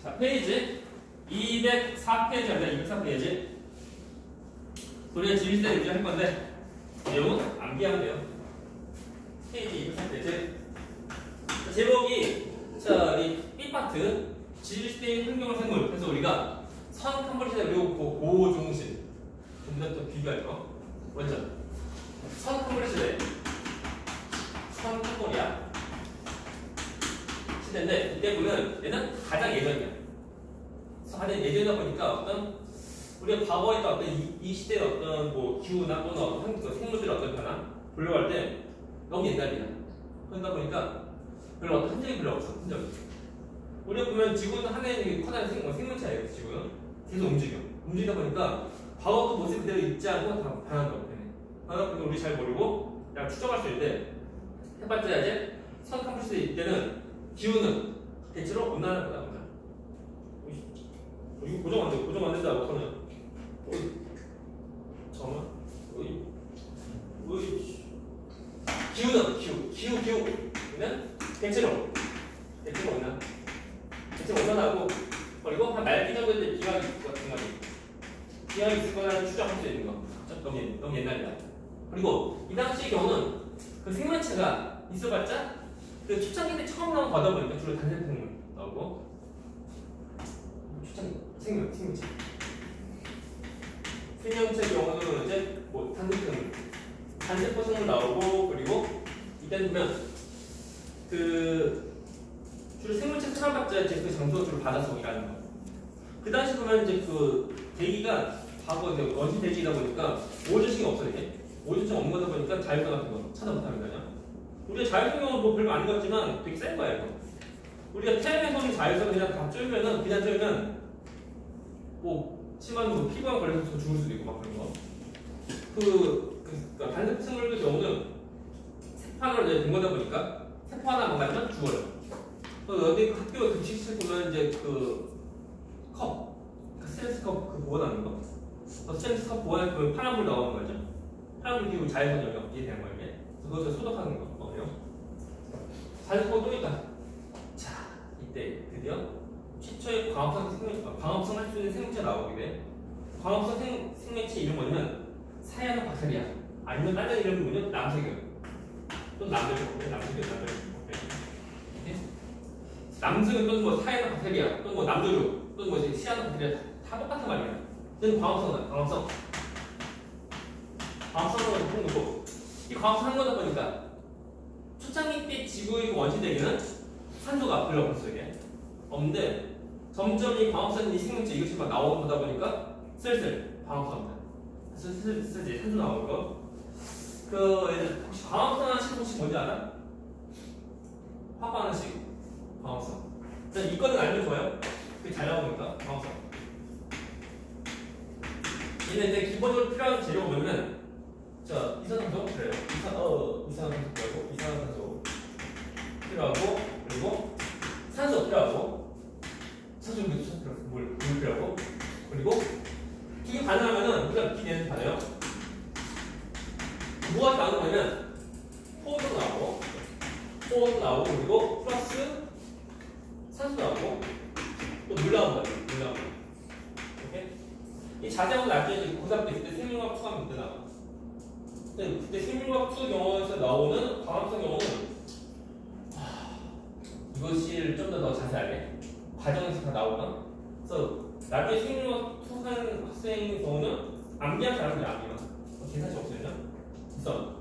자, 페이지 204페이지입니다. 204페이지. 우리가 지휘대 이제 할 건데 내용은 암기하면 돼요. 페이지 204페이지. 제목이 자, 이 B파트 지휘대 환경 생물. 그래서 우리가 선 컴포지션 그리고 고중심 좀 더 또 비교할 거. 먼저 선 컴포지션 선 컴포리아 시대인데 이때 보면 얘는 가장 예전이야. 가장 예전이다 보니까 어떤 우리가 과거에 있던 어떤 이 시대의 어떤 뭐 기후나 또는 어떤 생물들의 어떤 변화 보려고 할 때 너무 옛날이야. 그러다 보니까 별로 어떤 흔적이 별로 없어. 흔적이. 우리가 보면 지구는 하나의 커다란 생명체예요. 지구는 계속 움직이다 보니까 과거 그 모습 그대로 있지 않고 다 변한다고 해. 변하다 보니까 우리 잘 모르고 그냥 추정할 수 있는데 해봤자 이제 선 컴포지션 이때는 기후는 대체로 온난화를 보다 보다. 이거 고정 안 돼. 고정 안 된다고 하면. 잠깐만. 기후는 기후는 대체로 온난화고 그리고 한 말기 정도 때 기압이 있을 것 같은 기압이 있을 거라는 추정할 수 있는 거. 너무 옛날이다. 그리고 이 당시의 경우는 그 생명체가 있어봤자 그 초창기 때 처음 나온 거다 보니까 주로 단색 생물 나오고 초창기 생명체 경우는 이제 뭐 단세포 생물 나오고 그리고 이때는 보면 그 주로 생물체 살아봤자 이제 그 장소가 주로 바닷속이라는 거. 그 당시 보면 이제 그 대기가 과거 이제 원시 대기이다 보니까 오존층이 없어 이게 오존층 없는 거다 보니까 자율성 같은 거 찾아 못하는 거냐. 우리가 자율성은 뭐 별로 안 같지만 되게 센 거야 이거. 우리가 태양에서 오는 자율성을 그냥 다 쫄면 뭐 심한 뭐 피부암 걸려서 죽을 수도 있고 막 그런 거. 그러니까 단세포 생물의 경우는 세포 이제 된 거다 보니까 세포 하나 망가지면 죽어요. 여기 학교 급식실 보면 이제 스테인리스 컵 보관하는 거. 스테인리스 컵 보관할 때 파란불 나오는 거죠. 파란불 기후 자외선 영역 이해되는 거예요 이게. 그것을 소독하는 거예요. 자연스럽고 또 있다. 자, 이때 드디어 최초의 광합성 할 수 있는 생명체가 나오게 돼. 광합성 생명체 이름 뭐냐면 사야노 박테리아. 아니면 다른 이름 뭐냐면 남세균. 또 남세균. 남세균 또는 뭐 사야노 박테리아, 또는 뭐 남조류, 또는 뭐 시아노 박테리아 다 똑같은 말이야. 이건 광합성은 하는 거고. 이 광합성 하는 거다 보니까 초창기 때 지구의 원시대기는 산소가 별로 없었어 이게 없는데 점점 이 광합성 이 생명체 이것이 막 나오다 보니까 슬슬 광합성입니다. 슬슬 이제 산소 나오는 거. 혹시 광합성 하나씩 혹시 뭔지 알아? 화학 하나씩 광합성. 이거는 알면 좋아요. 그게 잘 나오니까 광합성. 얘는 이제 기본적으로 필요한 재료가 뭐냐면 이산화탄소 그래요. 이산화탄소 필요하고 그리고 산소 필요하고 물 필요하고 그리고 이게 가능하면은 우리가 기내는 받아요. 뭐가 나오는 거냐면 포도 나오고 그리고 플러스 산소 나오고 또 물 나오는 거예요. 이렇게 이 자세한 건 나중에 고등학교 때 생명과학 투하면 그때 나와. 그때 생명과학 투 경우에서 나오는 광합성 경우는 이것을 좀 더 자세하게 과정에서 다 나오거든. 그래서 나중에 생명과학 투 하는 학생의 경우는 암기한 사람들이 암기만 계산식 없으면 그래서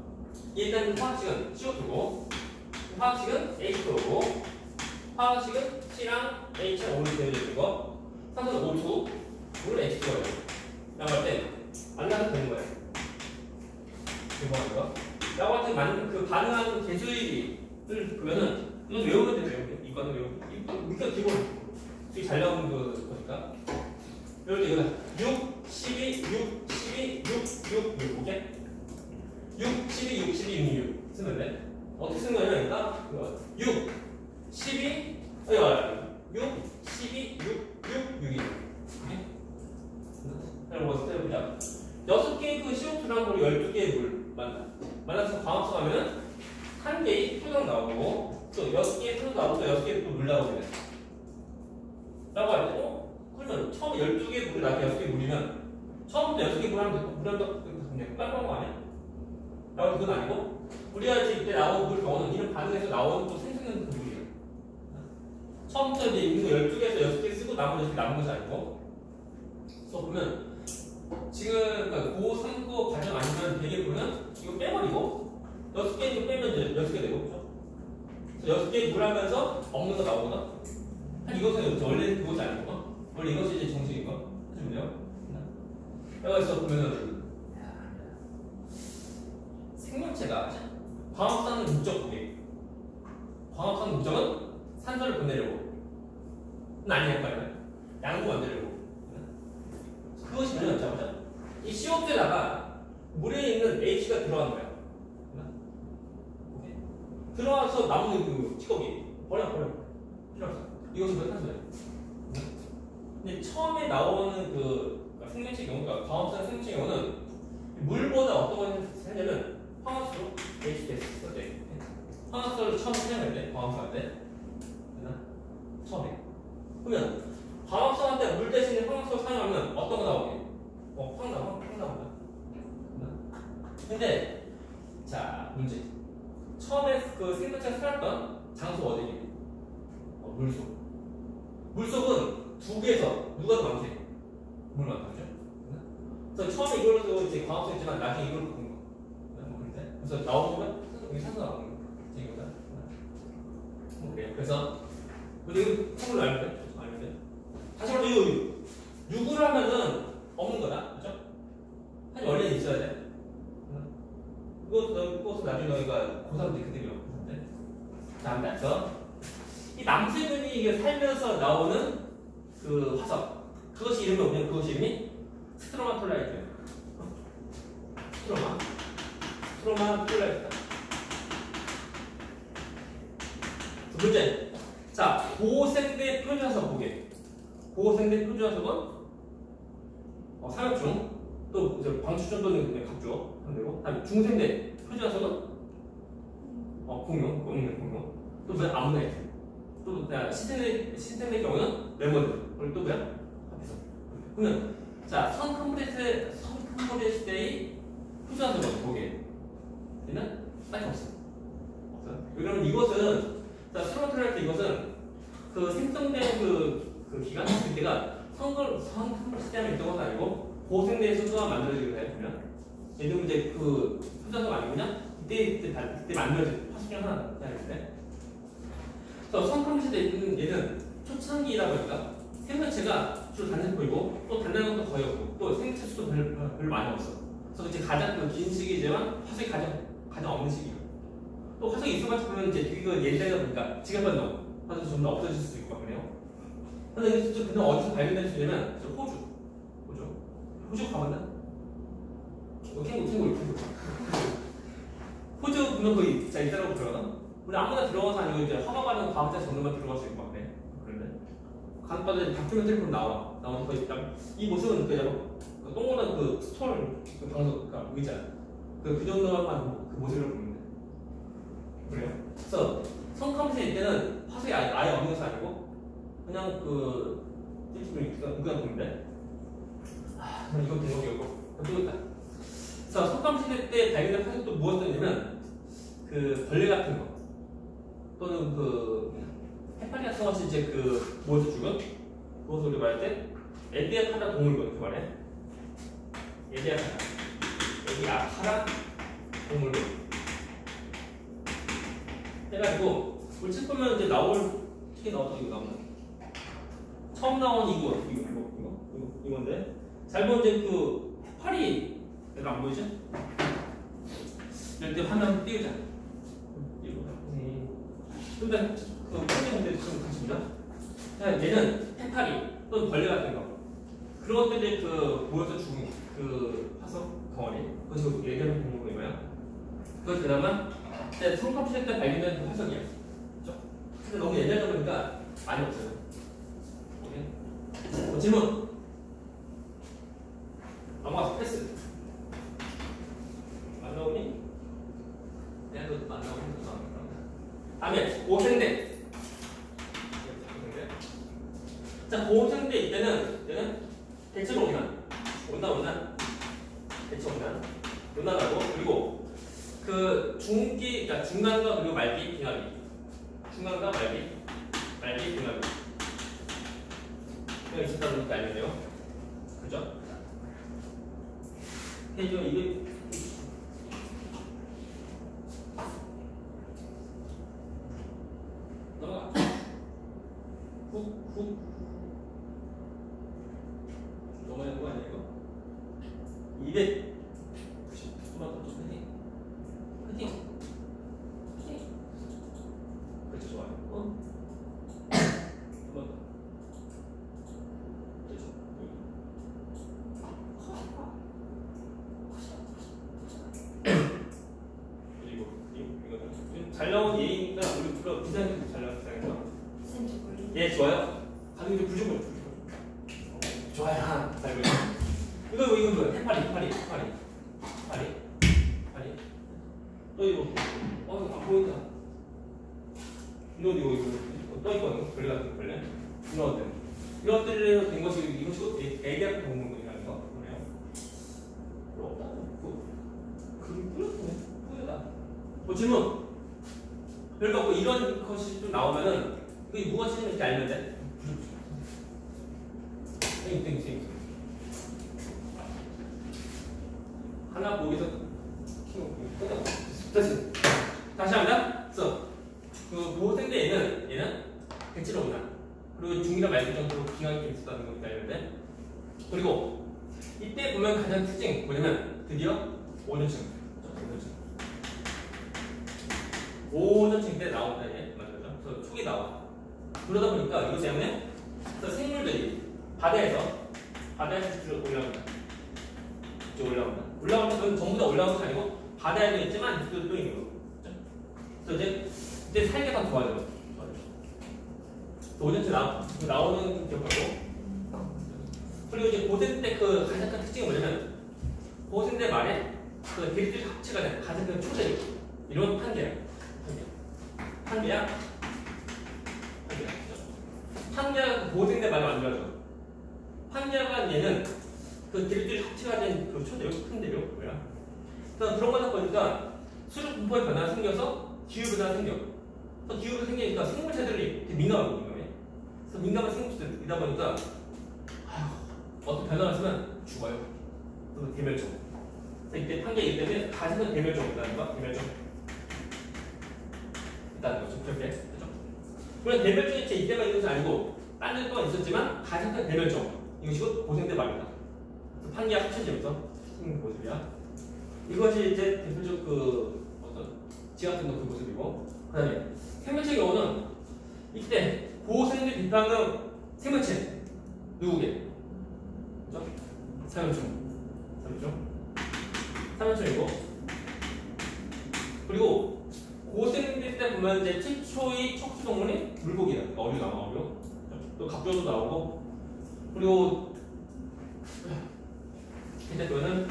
일단 화학식은 CO2고 화학식은 H2O고 화학식은 C랑 H랑 O로 되어져 있는 거 산소는 O2, 물은 H2O예요. 라고 할 때 만나서 되는 거예요. 라고 할 때 그 가능한 개수일을 보면은 이건 외우면 돼요. 이거는 외우면 이거 기본 되게 잘 나오는 거니까 외울 때 이거는 6, 12, 6, 12, 6, 6, 6 오케이? 6, 12, 6, 12, 6, 6 쓰면 돼. 어떻게 쓰는 거냐면 6, 12, 6, 12, 6, 6, 6이 오케이? 그럼 해보자. 6개의 그 CO2랑 그리고 12개의 물 만나서 광합성 하면은 1개의 표정 나오고 또 6개의 표정 나오고 또 6개의 또 물 나오게 돼. 라고 할 때, 그러면 처음에 12개 물에 나한테 6개 물이면 처음부터 6개 물 하면 그냥 빨간 거 아니야? 라고 그건 아니고 우리가 이제 이때 나온 물 경우는 이런 반응에서 나온 또 생성된 그 물이에요. 처음부터 이제 있는 거 12개에서 6개 쓰고 나머지 6개 남은 것이 아니고 그래서 보면 지금 그러니까 고3고 과정 아니면 되게 보면 이거 빼버리고 6개 이거 빼면 이제 6개 되고 그렇죠? 그래서 6개 물 하면서 없는 거 나오거나 이것은 원래 그것이 아니고 원래 이것이 이제 정식인 거 하시면 돼요. 여기서 보면은 생명체가 광합성 목적 보기 광합성 목적은 산소를 보내려고 아니할 거예요. 양도 만들려고 그것이 전혀 없죠. 이 CO2에다가 물에 있는 H가 들어가는 거야. 들어와서 남은 그 찌꺼기 버려 필요 없어. 이것은 몇 탄소야? 근데 처음에 나오는 그 생명체 경우가 광합성 생명체 경우는 물보다 어떤 걸 하냐면 황화수로 H2S 쓸 때 황화수를 처음 사용할 때 광합성할 때 처음에 그러면 광합성할 때 물 대신에 황화수를 사용하면 어떤 거 나오게? 황 나온다. 근데 자 문제 처음에 그 생명체가 살았던 장소 어디니? 물속은 두 개에서 누가 더 많게? 물 많죠? 그래서 처음에 이걸로 이제 광합성 했지만 나중에 이걸로 바꾼 거. 그래서 나오면 여기 산소 나오는 거. 지금보다. 그래요. 그래서 이거 통으로 알면 돼? 알면 돼? 다시 말해 이거 유구를 하면은 없는 거다. 그렇죠? 아니 원래는 있어야 돼. 그것도 나중에 너희가 고3 때 그때 배워. 다음 날서 이 남세균이 이게 살면서 나오는 그 화석 그것이 이름이 뭐냐면 그것이 이름이 스트로마톨라이트예요. 스트로마톨라이트다. 문제. 자, 고생대 표준화석 보게. 고생대 표준화석은 삼엽중 또 이제 방추전 또는 각주 반대로. 다음에 중생대 표준화석은 공룡. 또 뭐야 아모나이트. 또 신생대 경우는 레몬드. 그리고 또 뭐야 합해서. 그러면 자 성컴플렉스 시대의 표준화석은 보게. 얘는 딱 없어. 그러면 이것은 자 스트로마톨라이트 이것은 그 생성된 그 기간 그때가 성컴플렉스 시대에 있던 것은 아니고 고생대에서 만들어지게 되면 얘는 이제 그 표준화석 아니고 그냥 그때 만들어진 화석 중 하나다. 그래서 성컴플렉스 시대에 있는 얘는 초창기이다 보니까 생명체가 주로 단세포이고 또 단단한 것도 거의 없고 또 생명체 수도 별로 많이 없어. 그래서 이제 가장 긴 시기지만 화석이 가장 없는 시기야. 또 화석이 있어가지고 보면 이제 되게 옛날이다 보니까 지금은 화석이 좀 더 없어질 수도 있고 그래요. 근데 이게 어디서 발견될 수 있냐면 호주 가봤나? 캥거루 호주 보면 거의 자 이따라고 들어가나? 우리 아무나 들어가서 아니고 이제 허가받은 과학자 정도만 들어갈 수 있고 그래. 그런데 간단하게 다큐멘터리 보면 나오는 거의 이 모습은 그냥 동그란 그 스톨 그 방석 그 의자 그 정도만 그 모습을 보는데 그래요. 그래서 성컴플렉스 때는 화석이 아예 없는 것이 아니고 그냥 그 그냥 보는데 이거 대박이었고 또 있다. 그래서 성컴플렉스 때 발견된 화석도 무엇이냐면 그 벌레 같은 거 또는 그 해파리 같은 것이 이제 그 무엇을 죽은 그것을 우리 말할 때 에디아카라 동물군 이렇게 말해. 에디아카라 동물군 해가지고 우리 책 보면 이제 책에 나왔던 이거 나오는 처음 나온 이건데 잘 보면 이제 그 해파리 내가 안 보이지? 이럴 때 화면 띄우자. 근데 그 화면인데 좀 같이 보자. 얘는 해파리 또는 벌레 같은 거 그런 것들이 그 모여서 죽은 그 화석 덩어리 그것이 얘기하는 공부인 거야. 그것 그나마 성컴플렉스 때 발견된 그 화석이야. 그렇죠? 근데 너무 예전이다 보니까 많이 없어요. 질문 넘어가서 패스. 안 나오니? 내가 또 안 나오니? 다음에 고생대. 자, 고생대 이때는 대체로 온난 대체 온난하고 그리고 그 중기, 그러니까 중간과 그리고 말기, 빙하기, 중간과 말기, 빙하기 그냥 있었다는 거 알면 돼요. 그죠? 해줘 이게 넘어가. 훅 넘어가는 거 아니야 이거? 200 90도만 더 좀 화이팅. 그렇죠, 좋아요. 한번 더. 그렇죠. 그리고 이거 잘 나온 예니까 우리 불러 비상이 잘 나온 비상에서. 예, 좋아요. 가슴이 좀 불주고. 좋아요. 잘 보여. 이거 해파리. 또 이거. 이거 안 보인다. 이거 또 이거 벌레 같은 벌레. 이런 것들로 된 것이 이것이고 애기한테 먹는 거라는 거 그래요. 필요 없다. 뿌려다. 질문. 그러니까 이런 것이 좀 나오면은 이게 무엇인지 이렇게 알면 돼. 땡. 하나 보기서 다시 합니다. 그래서 그 보호생대 얘는 대체로 온다. 그리고 중이나 말기 정도로 빙하기 있었다는 겁니다. 이런데 그리고 이때 보면 가장 특징이 뭐냐면 드디어 오존층 때 나온다. 얘 맞죠? 그래서 촉이 나와. 그러다 보니까 이것 때문에 생물들이 바다에서 올라온다. 올라오면 그건 전부 다 올라오는 게 아니고 바다에도 있지만 또 있는 거. 그래서 이제 살기가 더 좋아져요. 오전체 나오는 기억하고. 그리고 이제 고생 때 그 가장 큰 특징이 뭐냐면 고생 때 말에 그 대립들이 합체가 된 가장 큰 초제리 이런 판계야. 판계가 고생 때 말을 만들어줘. 판계가 얘는 그 대립들이 합체가 된 그 초대요, 큰 대요, 뭐야? 그래서 그런 거다 보니까 수륙 분포의 변화가 생겨서 기후 변화가 생겨. 그래서 기후가 생기니까 생물체들이 되게 민감해. 그래서 민감한 생물체들이다 보니까 어떤 변화가 있으면 죽어요. 그래서 대멸종. 그래서 이때 판계이기 때문에 가장 큰 대멸종이라는 거, 대멸종. 있다는 거죠, 기억해. 그죠? 물론 대멸종이 이때만 있는 것이 아니고 딴 데 동안 있었지만 가장 큰 대멸종. 이것이 고생대 말이다. 판계가 합쳐지면서 생긴 모습이야. 이것이 이제 대표적 그 어떤 지각된 그 모습이고, 그다음에 생명체의 경우는 이때 고생대 비판은 생명체 누구게? 그죠? 삼연충이고, 그리고 고생대 때 보면 이제 최초의 척추 동물이 물고기다. 어류 나와, 어류. 또 갑조도 나오고, 그리고 이제 그거는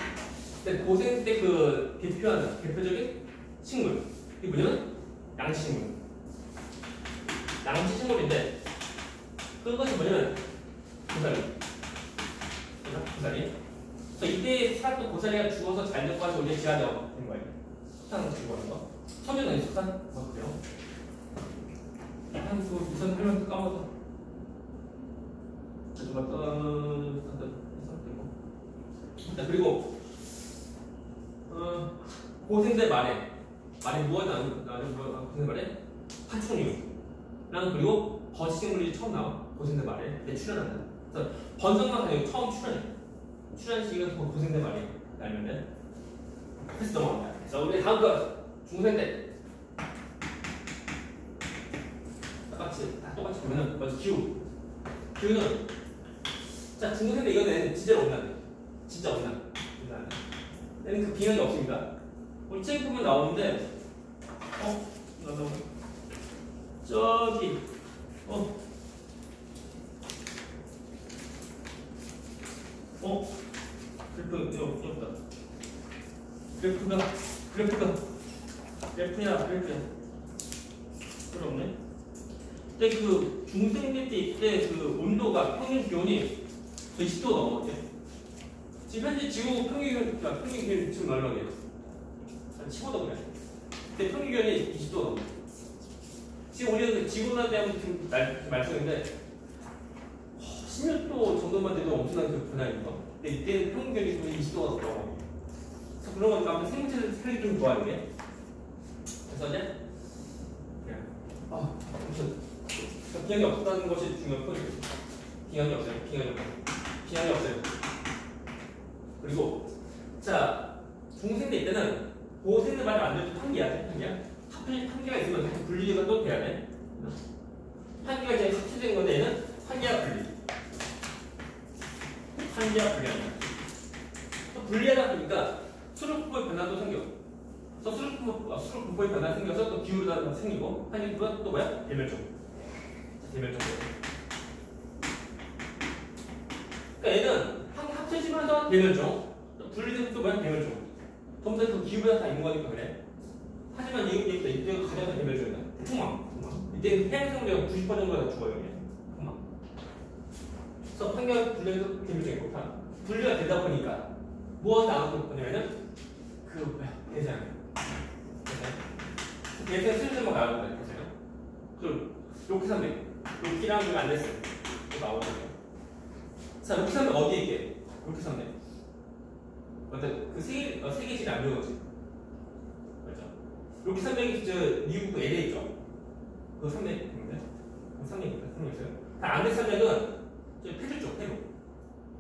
고생 때 그 대표적인 식물 이게 뭐냐면 양치식물인데 그것이 뭐냐면 고사리. 그래서 이때 살았던 고사리가 죽어서 잘 되고 우리 지하되어 된 거예요. 석탄을 들고 하는 거. 천연은 석탄? 그래요. 한수 우선 설명 까먹어서 누가 그리고 고생대 말에 무엇이 나오는 고생대 말에 파충류랑 그리고 거시생물이 처음 나와. 고생대 말에 출연한다. 그래서 번성만 가지고 처음 출연 시기가 고생대 말이 알면 돼. 그래서 넘어갑니다. 그래서 우리 다음 거 중생대 똑같이 보면은 먼저 기후는 자 중생대 이거는 진짜 온난. 얘는 그 빙하기 없습니다. 우리 책 보면 나오는데, 저기, 그래프야. 필요 없네. 근데 그 중생대 때 그 온도가 평균 기온이 20도 넘었대. 지금 현재 지구 평균 기온이 지금 얼마예요? 한 15도 그래. 근데 평균 기온이 20도 넘어. 지금 우리는 지구에 대한 지금 말씀인데 16도 정도만 돼도 엄청난 그 변화입니다. 근데 이때는 평균 기온이 20도가 넘어. 그래서 그런 거니까 아무튼 생물체를 살기 좀 좋아하는 게. 그래서 이제 아무튼 기한이 없다는 것이 중요한 포인트. 기한이 없어요. 기한이 없어요. 그리고 자 중생대 때는 고생대 말을 안 돼도 한계야 돼. 한계가 있으면 다시 분리가 또 돼야 돼. 한계가 이제 삭제된 건데 얘는 한계와 분리. 한계와 분리하냐. 분리하다 보니까 수력분포의 변화도 생겨. 그래서 수력분포의 변화가 생겨서 또 기울어가 생기고 한계가 또 뭐야? 대멸종. 대멸종. 그러니까 얘는 합쳐지면서 대멸종. 분리되면 또 뭐야? 대멸종. 전부 다 그 기후가 다 있는 거니까 그래. 하지만 이때가 가장 대멸종이다. 풍망. 이때는 해양생물이 90% 정도가 다 죽어요. 풍망. 그래서 환경 분리해서 대멸종이고 분리가 되다 보니까 무엇이 나오는 거냐면은 그 뭐야? 대장. 대장 슬슬 나오는 거야. 대장. 그리고 로키산맥. 로키랑 좀 안 됐어요. 나오거든요. 자, 로키산맥 어디에 있게? 로키산맥. 어때? 그 세계질이 안 배워지. 맞죠? 로키산맥이 미국 그 LA 있죠? 그 산맥인데? 산맥인가? 산맥이었어요? 안데 산맥은 저 페루 쪽, 페루.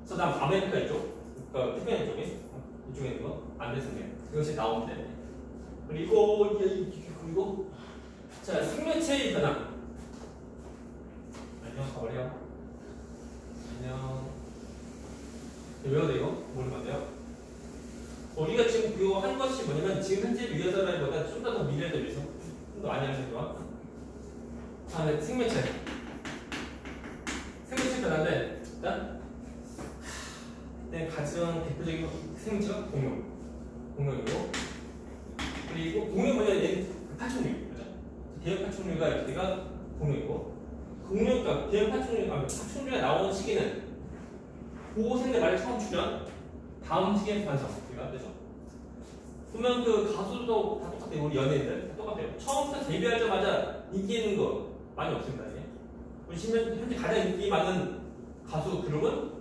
그래서 다음 아메리카 있죠? 그러니까 태평양 쪽에. 이쪽에 있는 거. 안데 산맥. 이것이 나오는데. 그리고 자, 생명체의 변화. 안녕, 가버려. 안녕. 외워야 돼, 이거? 모르면 안 돼요? 우리가 지금 그거 한 것이 뭐냐면, 지금 현재 위해서라기보다 좀 더 미래를 위해서 좀 더 많이 하는 거야. 다음에 생명체. 생명체 변화인데, 일단, 가장 대표적인 생명체가 공룡. 공룡이고, 그리고 공룡 뭐냐, 얘는 파충류. 대형 파충류가 여기가 공룡이고, 공룡과 대형 파충류가 나오는 시기는 고생대 말에 처음 출현, 다음 시기에 반성. 이거 되죠? 그러면 그 가수도 다 똑같아요. 우리 연예인들 다 똑같아요. 처음부터 데뷔하자마자 인기 있는 거 많이 없습니다. 이게. 우리 현재 가장 인기 많은 가수 그룹은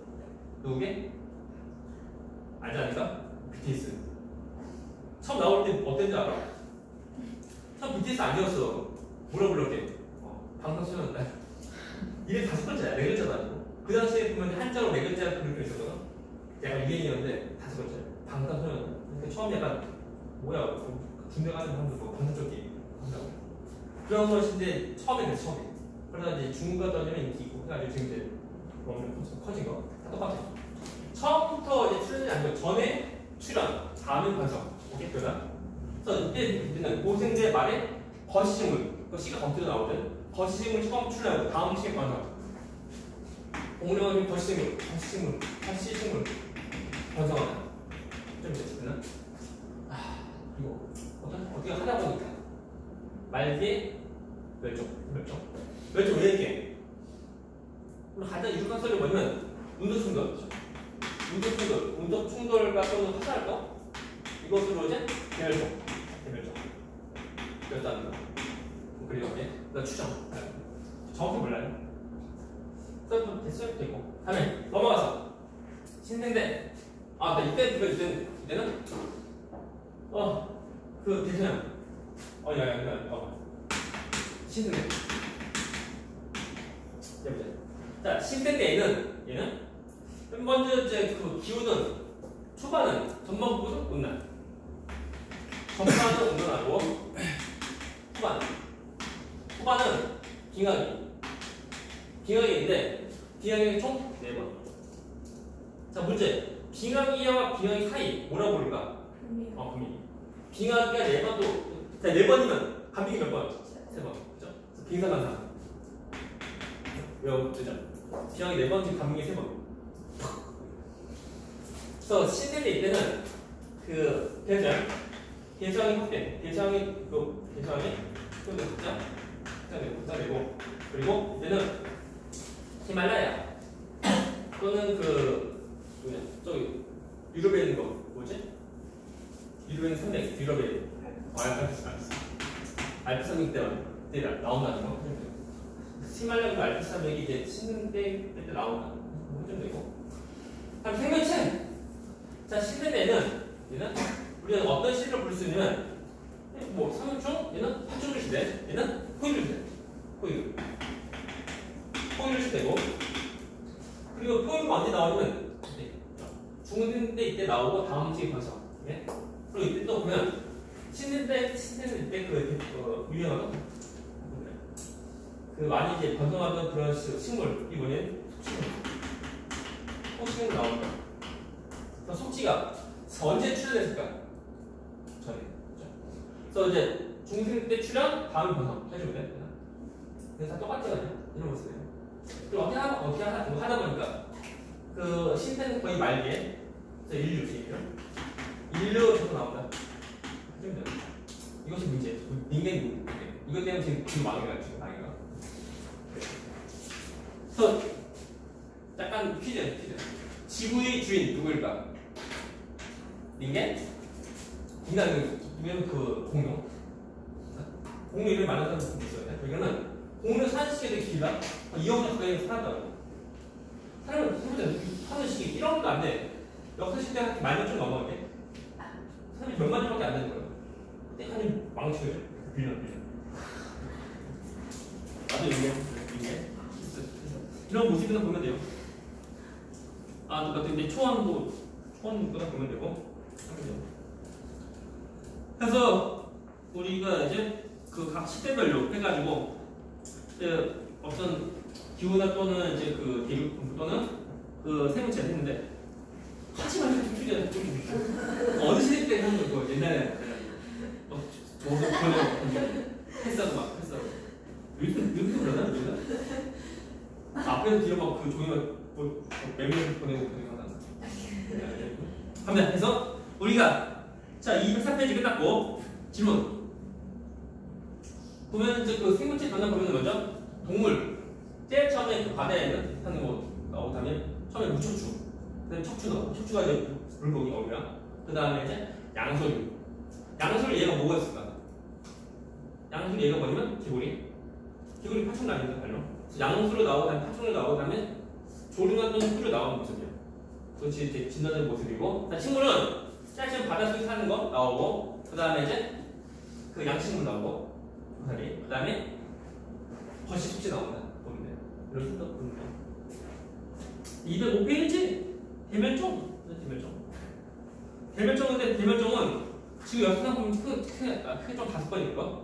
누구게? 알지 않을까? BTS. 처음 나올 때 어땠는지 알아? 처음 BTS 아니었어. 뭐라 불렀게? 방탄소년단. 이게 5번째야. 4글자도 아니고. 그 당시에 보면 한자로 4글자 그룹이 있었거든. 약간 유행이었는데 5번째. 방탄소년단. 근데 처음 약간 뭐야? 군대 가는 사람들 뭐 방탄조끼 한다고. 그런 것인데 처음에 그랬어. 처음에. 그러다 이제 중국 갔다 오면 인기 있고 해가지고 지금 이제 엄청 커진 거. 다 똑같아요. 처음부터 이제 출연이 아니고 전에 출연, 다음에 반성. 오케이? 그러나? 그래서 이때는 고생대 말에 거시증물. 그 시가 검토로 나오거든. 거시증물 처음 출연하고 다음 시에 반성. 공룡은 거시증물, 거시증물 반성하다. 좀 이제 그러나? 그리고 어떻게 하다 보니까 말기에 멸종 왜 이렇게? 가장 유력한 소리가 뭐냐면 운동 충돌과 또는 화살과 이것으로 이제 대멸종 그랬다는 거. 그리고 나 추정 정확히 몰라요. 그래서 됐어요 되고. 다음에 넘어가서 신생대. 이때는 그 대서양. 신생대. 자, 신생대에는 얘는 먼저 이제 그 기후는 초반은 전반부는 온난. 전반은 온난하고 후반은 빙하기인데 빙하기 총 4번. 자, 문제. 빙하기와 빙하기 사이 뭐라고 부를까? 금이. 빙하기가 4번 자, 4번이면 간빙이 몇 번? 3번. 그죠? 빙산간상. 그죠? 빙하기 4번, 지금 간빙이 3번. 그래서 신생대 이때는 그 대서양이 확대. 대서양이 또 극자되고 그리고 얘는 히말라야 또는 뭐냐 저기 유럽에 있는 거 뭐지? 유럽에 있는 산맥 유럽에 알프 산맥 때문에 나온다는 거 히말라야 알프 산맥이 이제 신는 때 나온다 좀 되고 다음 생명체 자 신는 데는 얘는 우리가 어떤 시를 부를 수 있냐면 뭐 삼중 얘는 파충류 시대 얘는 포유류 시대 포유류 시대고 그리고 포유류가 언제 나오냐면 중등 때 이때 나오고 다음 주에 번성 예? 그리고 이때 또 보면 신는 때 이때 유행하던 그 많이 이제 번성하던 그런 식물 이번엔 속식물 나온다 속지가 언제 출현했을까? 전에 그래서 이제 중생 때 출현 다음에 번성 해주면 돼 그래서 다 똑같거든요 이런 모습이에요 그리고 어떻게 하다 보니까 그 신태는 거의 말기에 인류 계속 나온다. 이것이 문제. 인간이 문제. 이것 때문에 지금 망해가 지금 망해가. 그래서 약간 퀴즈. 지구의 주인 누구일까? 인간은 그 공룡. 공룡 이름이 많은 사람이 있어요. 이거는 공룡 사는 시기가 되게 길다. 2억 년 가까이 살았다고. 사람은 사는 시기 1억도 안 돼. 역사 시대 한 만년 좀 넘어가게. 사람이 몇만 년밖에 안 되는 거예요. 그때 한 망치를 빌런. 나도 이게 이런 모습이나 보면 돼요. 근데 초원도 보면 되고. 그래서 우리가 이제 그 각 시대별로 해가지고 어떤 기후나 또는 이제 그 대륙 또는 그 생물체를 했는데. 하지만 어느 시대 때 하는 거 옛날에 저도 했어도 막 했어. 요즘도 그러나? 앞에서 뒤로 막 그 종이만 메모를 보내고 하다. 갑니다. 그래서 우리가 자 203페이지 끝났고 질문. 보면 이제 그 생물체 변화 보면 먼저 동물 제일 처음에 그 바다에 사는 거 나오고 다음에 처음에 무척추. 그다음에 척추가 이제 물고기 어류야. 그 다음에 이제 양서류. 양서류 얘가 뭐가 있을까? 양서류 얘가 뭐냐면 개구리 파충류 아닙니까 발로? 양서류 나오고 다음에 파충류 나오고 다음에 조류나 또는 풀류 나오는 모습이야. 그것이 이제 진화된 모습이고. 식물은 짧은 바닷속에 사는 거 나오고 그 다음에 이제 그 양식물 나오고 그 다음에 거시 숙지 나온다. 보이네. 이렇게 또 보이네. 205페이지 대멸종인데 대멸종은 지금 역사상 보면 크게 좀 5번일까?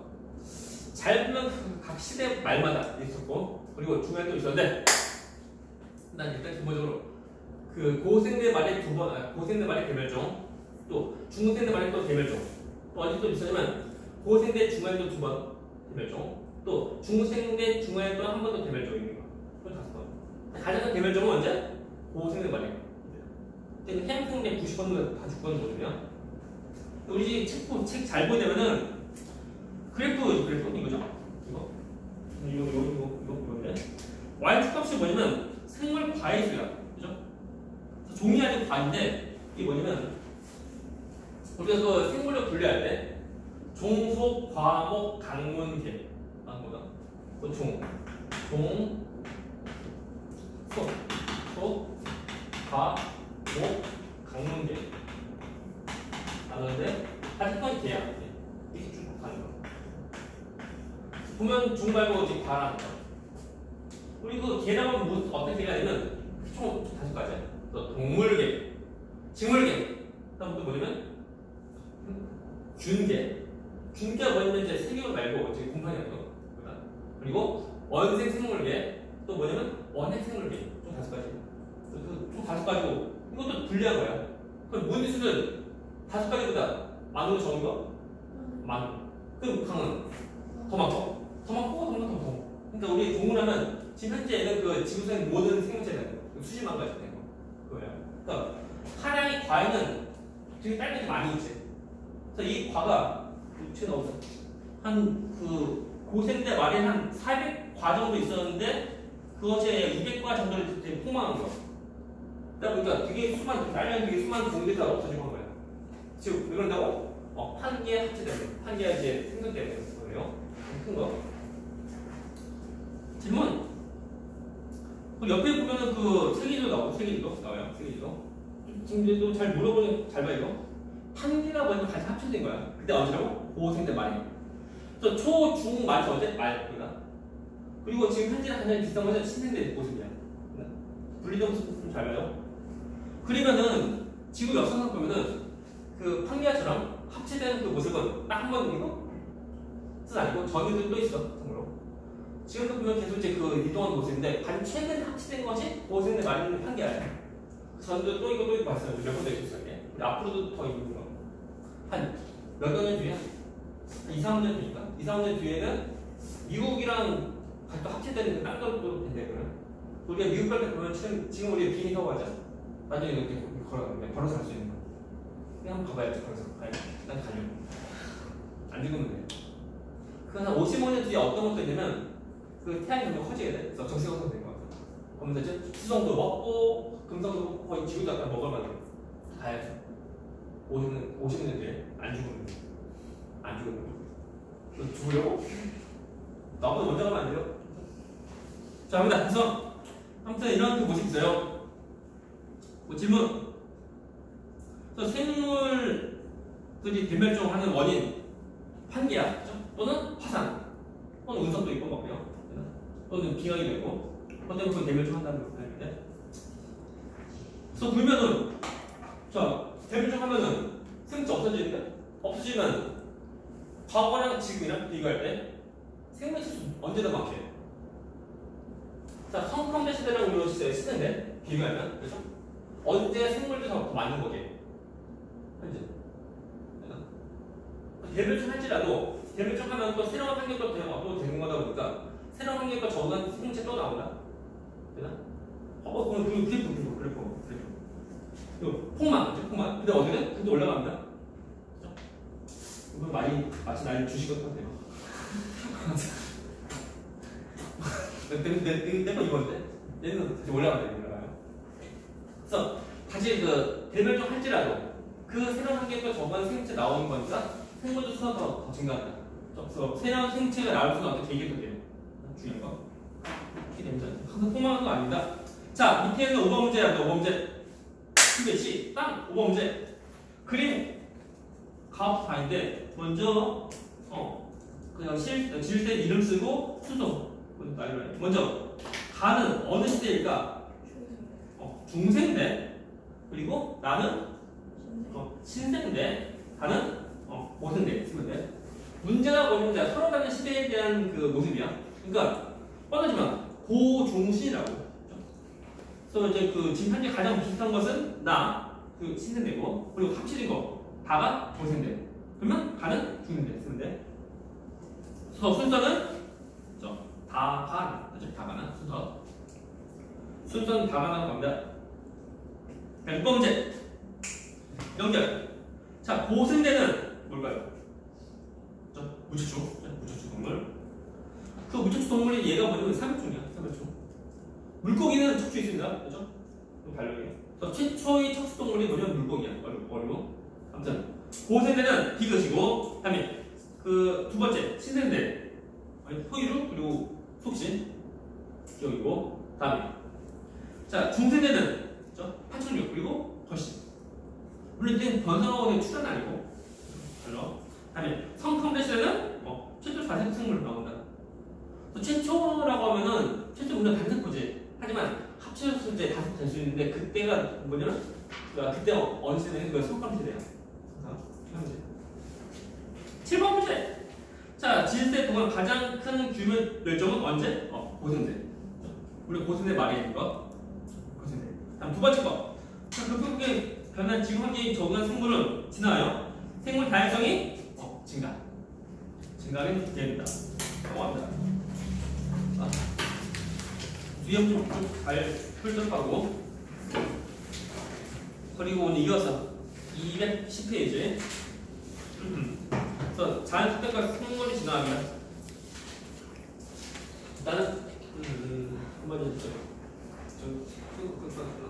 잘 보면 각 시대 말마다 있었고 그리고 중간에 또 있었는데 난 일단 기본적으로 그 고생대 말에 고생대 말에 대멸종 또 중생대 말에 또 대멸종 또 어디 또 있었냐면 고생대 중간에 또 2번 대멸종 또 중생대 중간에 또 한 번 더 대멸종인 거 또 5번 가장 큰 대멸종은 언제? 고생대 말에 해양생물의 90%는 다 죽거든 거든요. 우리 책 잘 보려면은 그래프 이거죠? 이거인데 y-값이 뭐냐면 생물 과외수야, 그죠? 종이 아니고 과인데 이게 뭐냐면 우리가 그 생물을 분류할 때 종속, 과목, 강문계 뭐다? 그 속, 과, 목, 강문계 나누는데 다 특성이 개야. 이렇게 쭉 가는 거. 보면 중 말고 이제 과라는 거. 우리 그 개라면 어떤 개가 있냐면 총 5가지. 동물계, 식물계, 그다음 또 뭐냐면 균계. 균계가 뭐냐면 이제 세계관 말고 이제 공판이 없는 거. 그리고 원생 생물계, 또 뭐냐면 원핵 생물계. 총 5가지. 총 5가지고 이것도 불리한 거야. 그럼 무늬수는 5가지보다 많은 거 적은 거? 많은. 그럼 강은 더 많고, 더 많고. 그러니까 우리 동물하면 지금 현재는 그 지구상의 모든 생물체는 수십만 가지 되는 거예요. 그러니까 하나의 과에는 되게 짧게 많이 있지. 그래서 이 과가 최근 한 고생대 말에 한 400과 정도 있었는데 그것이 200과 정도를 되게 폭망한 거. 그러다 보니까 되게 수많은 딸려는 되게 수많은 공대가 없어지고 한 거야. 지금 왜 그런다고? 판계 합치되는 판계가 이제 생성되는 거예요. 큰 거. 질문. 그 옆에 보면은 그 세계지도 나오고 세계지도 나와요. 세계지도. 지금도 잘 물어보는 잘 봐 이거. 판계가 뭐냐면 같이 합쳐진 거야. 그때 언제라고? 고생대 말이. 그래서 초, 중, 말이 언제? 말입니다. 그리고 지금 현재랑 가장 비슷한 것은 신생대 모습이야. 분리점 좀 잘 봐요. 그러면은 지구 역사상 보면은 그 판기아처럼 합체되는 그 모습은 딱 한 번이고 뜻 아니고 전에도 또 있어. 참고로. 지금도 보면 계속 이제 그 이동하는 모습인데 최근 합체된 것이 고생대 말이 판기아야. 전에도 또 이거 봤어요. 몇 번도 있었어요. 근데 앞으로도 더 있는 거. 한 몇여 년 뒤에? 2, 3년 뒤니까? 2, 3년 뒤에는 미국이랑 같이 또 합체되는 땅덩이도 된대요. 우리가 미국 갈 때 보면 지금 우리 비행기 타고 가자. 나중에 이렇게 걸어서 갈 수 있는 거. 그냥 한번 가봐야지. 걸어서 가야지. 난 가려. 안 죽으면 돼. 그 한 55년 뒤에 어떤 것도 있냐면 그 태양이 점점 커지게 돼. 그래서 정세광선 될 것 같아. 그러면 이제 수성도 먹고 금성도 거의 지구도 약간 먹을 만해. 가야지. 50년 뒤에 안 죽으면 돼. 안 죽으면 돼. 너 죽으려고? 나보다 먼저 가면 안 돼요? 자, 갑니다. 그래서 아무튼 이런 그 모습이 있어요. 뭐 질문. 그래서 생물들이 대멸종하는 원인 판기야, 또는 화산, 또는 운석도 있고 막고요. 또는 빙하기도 있고, 또는 그 대멸종한다는 거 알겠네. 그래서 보면은 자 대멸종하면은 생물체 없어지는데 없어지면 과거랑 지금이랑 비교할 때 생물체 수 언제나 막혀요. 자, 성컴대 시대랑 우리 시대인데 비교하면 그렇죠? 언제 생물도 더 많은 거게 현재. 대멸종 할지라도 대멸종하면 또 새로운 환경도 또 되는 거다 보니까 새로운 환경과 적응한 생물체 또 나온다. 되나? 그럼 그래프. 폭망, 그렇죠? 폭망. 근데 어디는? 근데 올라갑니다. 이거 마치 나를 주식 같아요. 내가 이건데? 얘는 다시 올라가요. 그래서 다시 그 대멸종 할지라도 그 새로운 환경과 적응한 생물체 나오는 거니까 생물도 수가 더 증가한다. 그래서 새로운 생체가 나올 수는 없게 되게 돼요. 중요한 거. 이렇게 됩니다. 항상 폭망한 거 아닙니다. 자, 밑에는 5번 문제야. 5번 문제. 그렇지. 땅 5번 문제. 그림 가부터 다인데 먼저 그냥 지을 때 이름 쓰고 순서 먼저 가는 어느 시대일까? 중생대. 그리고 나는 신생대. 가는 모생대. 신생대. 문제가 뭐냐면 서로 다른 시대에 대한 그 모습이야. 그러니까 뻔하지만 고중신이라고. 그래서 이제 그 지금 현재 가장 비슷한 것은 그 신생대고, 그리고 합치는 거 다가 고생대. 그러면 가는 중생대 쓰는데. 그래서 순서는 다가 다가는 순서. 순서는 다가는 겁니다. 6번 문제 연결. 자, 고생대는 뭘까요? 무척추 동물. 그 무척추 동물이 얘가 뭐냐면 3척이야. 3척. 물고기는 척추 있습니다. 그죠? 발령이에요. 최초의 척추 동물이 뭐냐면 물고기야. 어리고. 아무튼 고생대는 비것이고, 다음에 그 두 번째 신생대 포유류 그리고 속신 기억이고, 다음에 자 중생대는 파충류 그리고 거신. 물론 이제 변성어의 출은 아니고 별로. 다음에 성컴대 시대는 최초 자생 생물로 나온다. 최초라고 하면은 최초 우리가 단세포지. 하지만 합쳐서 이제 다섯 될 수 있는데 그때가 뭐냐면 그때 어느 시대는 그 성컴 시대야. 7번 문제. 자, 진세 동안 가장 큰 규모 멸종은 언제? 고생대. 우리 고생대 말이 있는 거. 고생대. 다음 두 번째 거. 자, 급격하게 변한 지구 환경에 적응한 생물은 지나요. 생물 다양성이 증가하게 됩니다. 넘어갑니다. 위험 좀 잘 풀도록하고. 그리고 오늘 이어서 210페이지. 그래서 자연 특별과 생물이 진화합니다. 나는 한마디 해주세요. 저